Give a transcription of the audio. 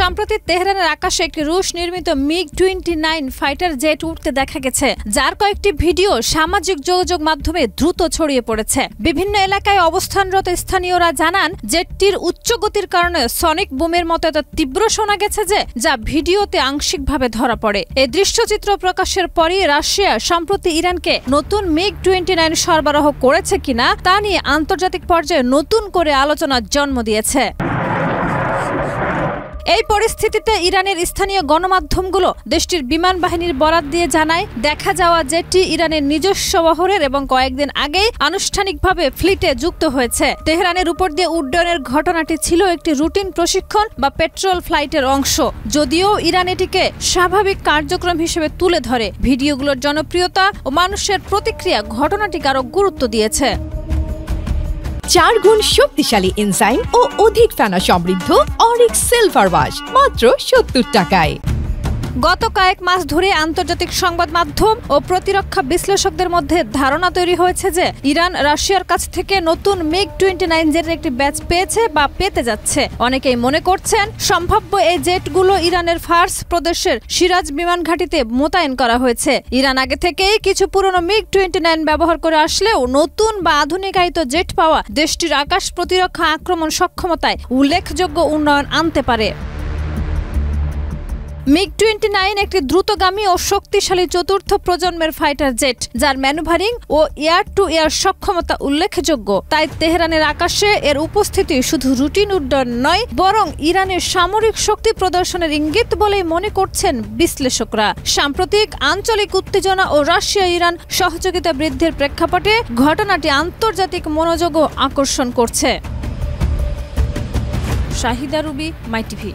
সম্প্রতি তেহরানের আকাশে একটি রুশ নির্মিত MiG-29 ফাইটার জেট উঠতে দেখা গেছে, যার কয়েকটি ভিডিও সামাজিক যোগাযোগ মাধ্যমে দ্রুত ছড়িয়ে পড়েছে। বিভিন্ন এলাকায় অবস্থানরত স্থানীয়রা জানান, জেটটির উচ্চ গতির কারণে সনিক বুমের মতো এত তীব্র শোনা গেছে যে যা ভিডিওতে আংশিকভাবে ধরা পড়ে। এই দৃশ্যচিত্র প্রকাশের পরই রাশিয়া সম্প্রতি ইরানকে নতুন MiG-29 সরবরাহ করেছে কিনা তা নিয়ে আন্তর্জাতিক পর্যায়ে নতুন করে আলোচনার জন্ম দিয়েছে। এই পরিস্থিতিতে ইরানের স্থানীয় গণমাধ্যমগুলো দেশটির বিমান বাহিনীর বরাত দিয়ে জানায়, দেখা যাওয়া জেটটি ইরানের নিজস্ব বহরের এবং কয়েকদিন আগেই আনুষ্ঠানিকভাবে ফ্লিটে যুক্ত হয়েছে। তেহরানের উপর দিয়ে উড্ডয়নের ঘটনাটি ছিল একটি রুটিন প্রশিক্ষণ বা পেট্রোল ফ্লাইটের অংশ, যদিও ইরান এটিকে স্বাভাবিক কার্যক্রম হিসেবে তুলে ধরে। ভিডিওগুলোর জনপ্রিয়তা ও মানুষের প্রতিক্রিয়া ঘটনাটিকে আরও গুরুত্ব দিয়েছে। 4 গুণ শক্তিশালী এনজাইম ও অধিক ফেনা সমৃদ্ধ অরিক সিলভার ওয়াশ মাত্র 70 টাকায়। গত কয়েক মাস ধরে আন্তর্জাতিক সংবাদ মাধ্যম ও প্রতিরক্ষা বিশ্লেষকদের মধ্যে ধারণা তৈরি হয়েছে যে ইরান রাশিয়ার কাছ থেকে নতুন MiG-29 জেটের একটি ব্যাচ পেয়েছে বা পেতে যাচ্ছে। অনেকেই মনে করছেন, সম্ভাব্য এই জেটগুলো ইরানের ফার্স প্রদেশের সিরাজ বিমান ঘাঁটিতে মোতায়েন করা হয়েছে। ইরান আগে থেকেই কিছু পুরনো MiG-29 ব্যবহার করে আসলেও নতুন বা আধুনিকায়িত জেট পাওয়া দেশটির আকাশ প্রতিরক্ষা আক্রমণ সক্ষমতায় উল্লেখযোগ্য উন্নয়ন আনতে পারে। MiG-29 একটি দ্রুতগামী ও শক্তিশালী চতুর্থ প্রজন্মের ফাইটার জেট, যার ম্যানুভারিং ও এয়ার টু এয়ার সক্ষমতা উল্লেখযোগ্য। তাই তেহরানের আকাশে এর উপস্থিতি শুধু রুটিন উড্ডয়ন নয়, বরং ইরানের সামরিক শক্তি প্রদর্শনের ইঙ্গিত বলেই মনে করছেন বিশ্লেষকরা। সাম্প্রতিক আঞ্চলিক উত্তেজনা ও রাশিয়া ইরান সহযোগিতা বৃদ্ধির প্রেক্ষাপটে ঘটনাটি আন্তর্জাতিক মনোযোগও আকর্ষণ করছে। শাহিদা রুবি, মাই টিভি।